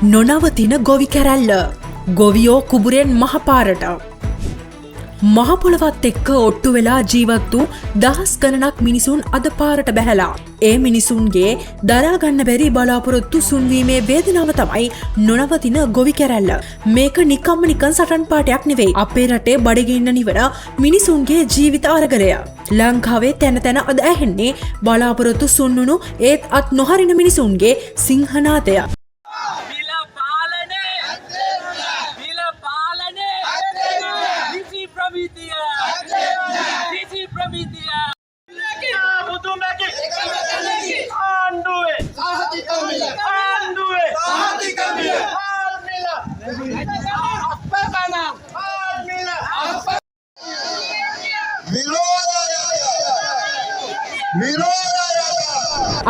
නොනවතින ගොවි කැරැල්ල ගොවියෝ කුබුරෙන් මහපාරට මහපොළවත් එක්ක ඔට්ටු වෙලා ජීවත් වූ දහස් ගණනක් මිනිසුන් අද පාරට බැහැලා ඒ මිනිසුන්ගේ දරාගන්න බැරි බලාපොරොත්තු සුන්වීමේ වේදනාව තමයි නොනවතින ගොවි කැරැල්ල. මේක නිකම්ම නිකන් සටන් පාටයක් නෙවෙයි. අපේ රටේ බඩගින්න නිවන මිනිසුන්ගේ ජීවිත අරගලය. ලංකාවේ තැන තැන අද ඇහෙන්නේ බලාපොරොත්තු සුන්නුණු ඒත් අත් නොහරින මිනිසුන්ගේ සිංහනාදය.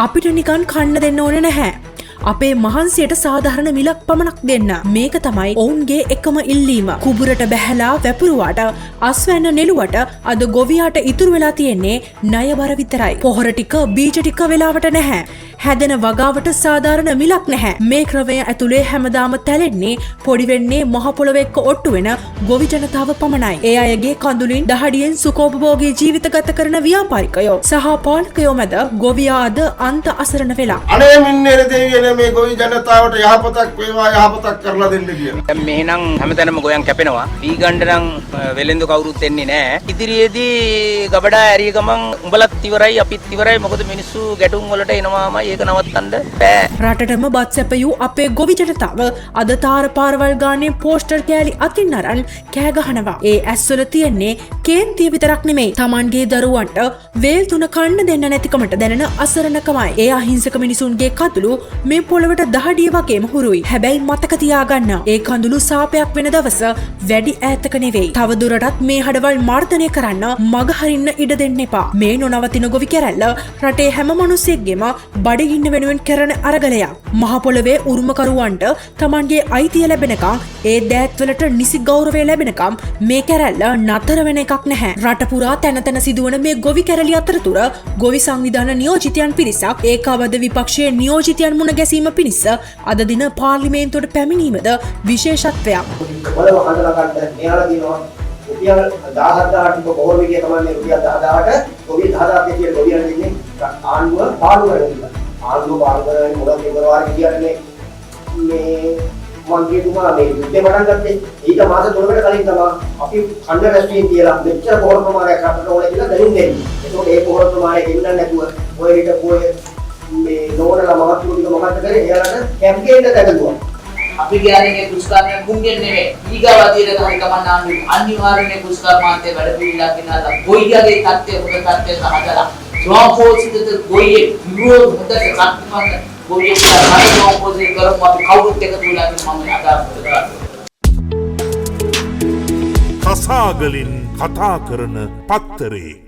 අපිට නිකන් කන්න දෙන්න ඕනේ නැහැ. අපේ මහන්සියට සාධාරණ මිලක් පමණක් දෙන්න. මේක තමයි ඔවුන්ගේ එකම ඉල්ලීම. කුබුරට බැහැලා වැපුරුවාට අස්වැන්න නෙළුවට අද ගොවියාට ඉතුරු වෙලා තියෙන්නේ ණයබර විතරයි. පොහොර ටික බීජ ටික වෙලාවට නැහැ. හැදෙන වගාවට සාධාරණ මිලක් නැහැ. මේ ක්‍රමය ඇතුලේ හැමදාම තැලෙන්නේ පොඩි වෙන්නේ මහ පොළොව එක්ක ඔට්ටු වෙන ගොවි ජනතාව පමණයි. ඒ අයගේ කඳුලින් දහඩියෙන් සුඛෝපභෝගී ජීවිත ගත කරන ව්‍යාපාරිකයෝ සහ පාලකයෝ මැද ගොවියා අද අන්ත අසරණ වෙලා. අනේ මින්නේ දෙවියනේ මේ ගොවි ජනතාවට යහපතක් වේවා යහපතක් කරලා දෙන්න කියලා. දැන් මෙහෙනම් හැමතැනම ගෝයන් කැපෙනවා. වී ගන්න නම් වෙලෙන්දු කවුරුත් එන්නේ නැහැ. ඉදිරියේදී ගබඩා ඇරිය ගමන් උඹලත් ඉවරයි අපිත් ඉවරයි. මොකද මිනිස්සු ගැටුම් වලට එනවාමයි ඒක නවත්තන්න බෑ. රටටම බත් සැපයූ අපේ ගොවි ජනතාව අද තාර පාරවල් ගානේ පෝස්ටර් කෑලි අතින් අරන් කෑ ගහනවා. ඒ ඇස්වල තියෙන්නේ කේන්තිය විතරක් නෙමෙයි. Tamanගේ දරුවන්ට වේල් තුන කන්න දෙන්න නැතිකමට දැනෙන අසරණකමයි. ඒ අහිංසක මිනිසුන්ගේ කඳුළු මේ පොළවට දහඩිය වගේම හුරුයි. හැබැයි මතක තියාගන්න ඒ කඳුළු සාපයක් වෙන දවස වැඩි ඈතක නෙවෙයි. තවදුරටත් මේ හඩවල් මර්ධනය කරන්න මග හරින්න ඉඩ දෙන්න එපා. මේ නොනවතින ගොවි කැරැල්ල රටේ හැම මිනිසෙක්ගේම බඩගින්න වෙනුවෙන් කරන අරගලයක්. මහ පොළවේ උරුමකරුවන්ට Tamanගේ අයිතිය ලැබෙනකම් ඒ දෑත්වලට නිසි ගෞරවය ලැබෙනකම් මේ කැරැල්ල නතර වෙන එකක් නැහැ. රට පුරා තැන තැන සිදුවන මේ ගොවි කැරැලි අතරතුර ගොවි සංවිධාන නියෝජිතයන් පිරිසක් ඒකාබද්ධ විපක්ෂයේ නියෝජිතයන් මුණ ගැසීම පිණිස අද දින පාර්ලිමේන්තුවට පැමිණීමද විශේෂත්වයක්. බලව හඳලා ගන්න මෙයාලා දිනවා රුපියල් 17000ට බොහෝ විදිය තමයි මේ රුපියල් 10000ට ගොවි 10000ක් කියන ගොවියන් ඉන්නේ ආණ්ඩුව පාඩු කරගෙන. ආණ්ඩුව පාඩු කරගෙන මොකද ඒකවල් කියන්නේ මේ මන්ගේ තුමා මේ යුද්ධේ පටන් ගත්තේ ඊට මාස 3කට කලින් තමයි අපි ඛණ්ඩ රැස්වීම කියලා මෙච්චර පොහොර ප්‍රමාණයක් අපිට ඕනේ කියලා දැනුම් දෙන්නේ. ඒකෝට ඒ පොහොර ප්‍රමාණය දෙන්න නැතුව ඔය හිටපු මේ නෝනලා මහත්තුරු ටික මොකද කරේ? එයාලට කැම්පේන් එක දැක්වුවා. අපි කියන්නේ කුස්කාරයන් මුංගෙන් නෙමෙයි. ඊගාවතියට තමයි කමන්න අනිවාර්යයෙන්ම කුස්කාර මාත්‍ය වැඩ පිළිලා කියනවා. ගොයියාගේ තත්ත්වය මොකද තත්ත්වය සමහරලා. ස්වෝපෝසිත ගොයියේ විරෝධ හොඳට කට්ටමන්න ගොයියේ කියලා ස්වෝපෝසිත කරමු අපි කවුරුත් එකතු වෙලා මම අදහස් කරනවා. කසාගලින් කතා කරන පත්තරේ